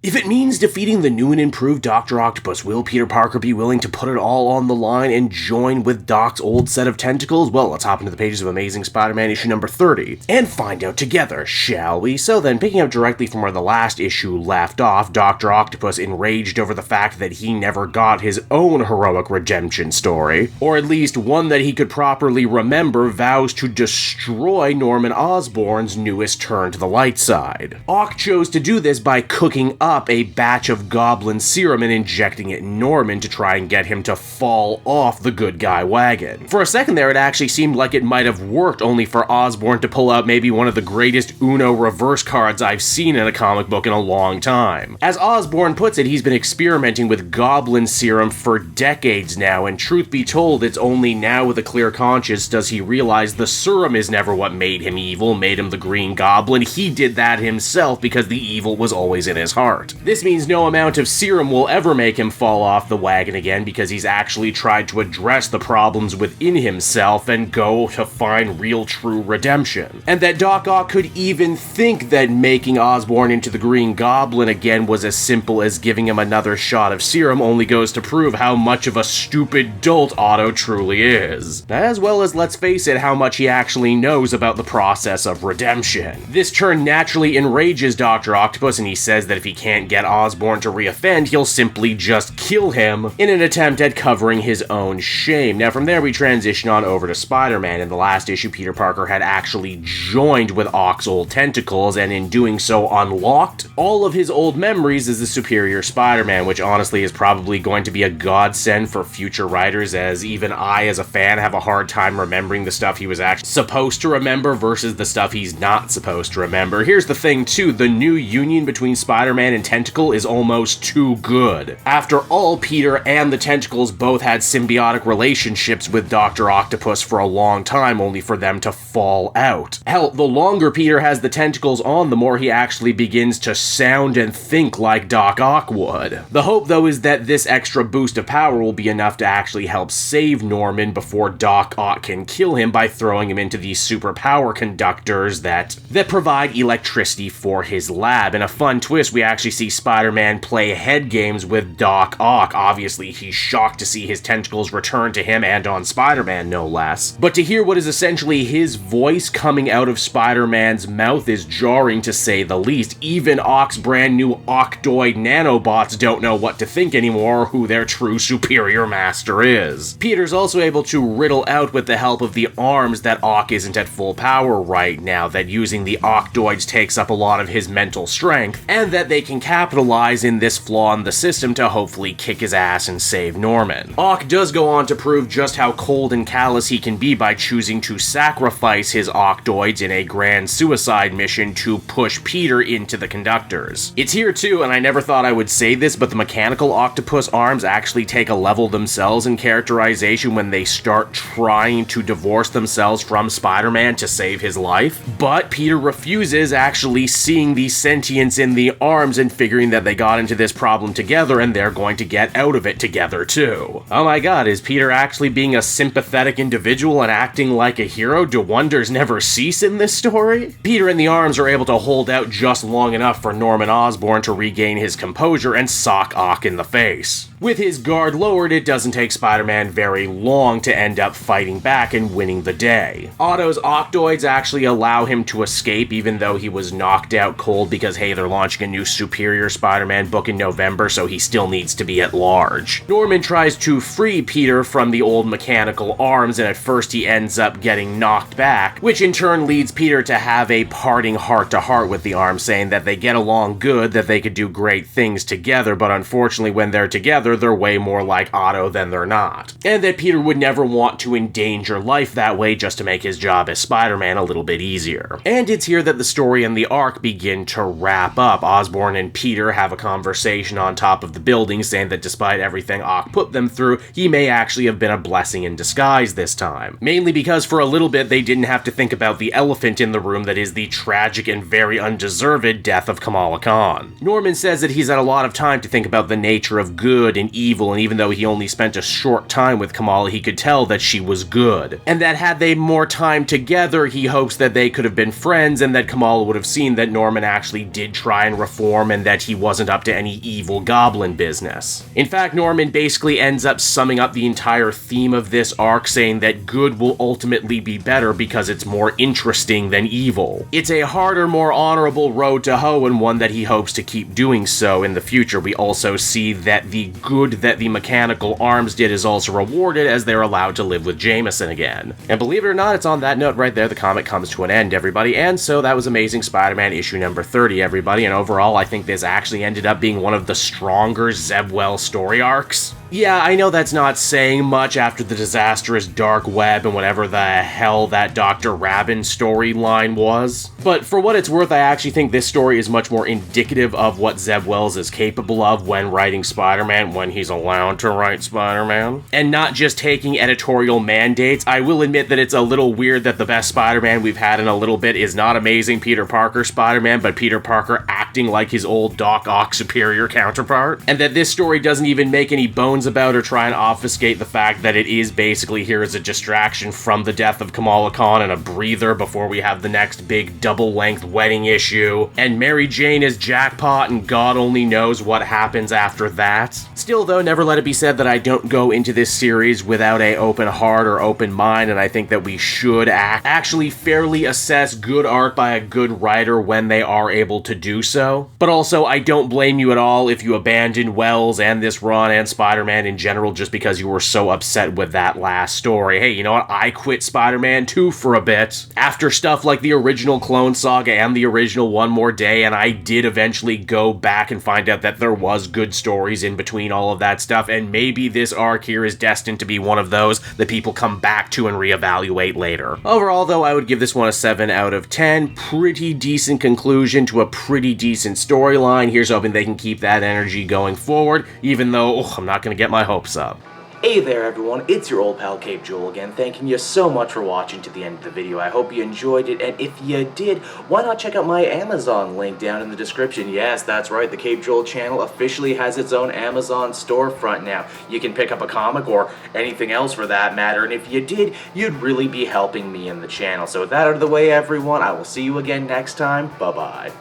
If it means defeating the new and improved Dr. Octopus, will Peter Parker be willing to put it all on the line and join with Doc's old set of tentacles? Well, let's hop into the pages of Amazing Spider-Man issue number 30 and find out together, shall we? So then, picking up directly from where the last issue left off, Dr. Octopus, enraged over the fact that he never got his own heroic redemption story, or at least one that he could properly remember, vows to destroy Norman Osborn's newest turn to the light side. Ock chose to do this by cooking up a batch of goblin serum and injecting it in Norman to try and get him to fall off the good guy wagon. For a second there, it actually seemed like it might have worked, only for Osborn to pull out maybe one of the greatest Uno reverse cards I've seen in a comic book in a long time. As Osborn puts it, he's been experimenting with goblin serum for decades now, and truth be told, it's only now with a clear conscience does he realize the serum is never what made him evil, made him the Green Goblin. He did that himself because the evil was always in his heart. This means no amount of serum will ever make him fall off the wagon again, because he's actually tried to address the problems within himself and go to find real true redemption. And that Doc Ock could even think that making Osborn into the Green Goblin again was as simple as giving him another shot of serum only goes to prove how much of a stupid dolt Otto truly is. As well as, let's face it, how much he actually knows about the process of redemption. This turn naturally enrages Dr. Octopus, and he says that if he can't get Osborn to reoffend, he'll simply just kill him in an attempt at covering his own shame. Now from there we transition on over to Spider-Man. In the last issue, Peter Parker had actually joined with Ock's old tentacles, and in doing so unlocked all of his old memories as the superior Spider-Man, which honestly is probably going to be a godsend for future writers, as even I as a fan have a hard time remembering the stuff he was actually supposed to remember versus the stuff he's not supposed to remember. Here's the thing too, the new union between Spider-Man and Tentacle is almost too good. After all, Peter and the Tentacles both had symbiotic relationships with Dr. Octopus for a long time, only for them to fall out. Hell, the longer Peter has the Tentacles on, the more he actually begins to sound and think like Doc Ock would. The hope, though, is that this extra boost of power will be enough to actually help save Norman before Doc Ock can kill him by throwing him into these superpower conductors that provide electricity for his lab. In a fun twist, we actually see Spider-Man play head games with Doc Ock. Obviously, he's shocked to see his tentacles return to him and on Spider-Man, no less. But to hear what is essentially his voice coming out of Spider-Man's mouth is jarring, to say the least. Even Ock's brand new Octoid nanobots don't know what to think anymore, or who their true superior master is. Peter's also able to riddle out with the help of the arms that Ock isn't at full power right now, that using the Octoids takes up a lot of his mental strength, and that they can capitalize in this flaw in the system to hopefully kick his ass and save Norman. Ock does go on to prove just how cold and callous he can be by choosing to sacrifice his Octoids in a grand suicide mission to push Peter into the conductors. It's here too, and I never thought I would say this, but the mechanical octopus arms actually take a level themselves in characterization when they start trying to divorce themselves from Spider-Man to save his life. But Peter refuses, actually seeing the sentience in the arms and figuring that they got into this problem together and they're going to get out of it together too. Oh my god, is Peter actually being a sympathetic individual and acting like a hero? Do wonders never cease in this story? Peter and the arms are able to hold out just long enough for Norman Osborn to regain his composure and sock Ock in the face. With his guard lowered, it doesn't take Spider-Man very long to end up fighting back and winning the day. Otto's Octoids actually allow him to escape, even though he was knocked out cold because, hey, they're launching a new Superior Spider-Man book in November, so he still needs to be at large. Norman tries to free Peter from the old mechanical arms, and at first he ends up getting knocked back, which in turn leads Peter to have a parting heart-to-heart with the arms, saying that they get along good, that they could do great things together, but unfortunately when they're together, they're way more like Otto than they're not. And that Peter would never want to endanger life that way just to make his job as Spider-Man a little bit easier. And it's here that the story and the arc begin to wrap up. Osborn and Peter have a conversation on top of the building, saying that despite everything Ock put them through, he may actually have been a blessing in disguise this time. Mainly because for a little bit they didn't have to think about the elephant in the room that is the tragic and very undeserved death of Kamala Khan. Norman says that he's had a lot of time to think about the nature of good and evil, and even though he only spent a short time with Kamala, he could tell that she was good. And that had they more time together, he hopes that they could have been friends, and that Kamala would have seen that Norman actually did try and reform Norman that he wasn't up to any evil goblin business. In fact, Norman basically ends up summing up the entire theme of this arc, saying that good will ultimately be better because it's more interesting than evil. It's a harder, more honorable road to hoe, and one that he hopes to keep doing so in the future. We also see that the good that the mechanical arms did is also rewarded as they're allowed to live with Jameson again. And believe it or not, it's on that note right there the comic comes to an end, everybody. And so that was Amazing Spider-Man issue number 30, everybody. And overall, I think this actually ended up being one of the stronger Zeb Wells story arcs. Yeah, I know that's not saying much after the disastrous Dark Web and whatever the hell that Dr. Rabin storyline was. But for what it's worth, I actually think this story is much more indicative of what Zeb Wells is capable of when writing Spider-Man, when he's allowed to write Spider-Man. And not just taking editorial mandates. I will admit that it's a little weird that the best Spider-Man we've had in a little bit is not Amazing Peter Parker Spider-Man, but Peter Parker acting like his old Doc Ock superior counterpart. And that this story doesn't even make any bones about or try and obfuscate the fact that it is basically here as a distraction from the death of Kamala Khan and a breather before we have the next big double-length wedding issue, and Mary Jane is jackpot and God only knows what happens after that. Still though, never let it be said that I don't go into this series without a open heart or open mind, and I think that we should actually fairly assess good art by a good writer when they are able to do so. But also, I don't blame you at all if you abandoned Wells and this run and Spider-Man in general just because you were so upset with that last story. Hey, you know what? I quit Spider-Man 2 for a bit after stuff like the original Clone Saga and the original One More Day, and I did eventually go back and find out that there was good stories in between all of that stuff, and maybe this arc here is destined to be one of those that people come back to and reevaluate later. Overall, though, I would give this one a 7 out of 10. Pretty decent conclusion to a pretty decent storyline. Here's hoping they can keep that energy going forward, even though I'm not going to get my hopes up. Hey there everyone, it's your old pal Cape Joel again, thanking you so much for watching to the end of the video. I hope you enjoyed it, and if you did, why not check out my Amazon link down in the description. Yes, that's right, the Cape Joel channel officially has its own Amazon storefront now. You can pick up a comic or anything else for that matter, and if you did, you'd really be helping me in the channel. So with that out of the way everyone, I will see you again next time. Bye-bye.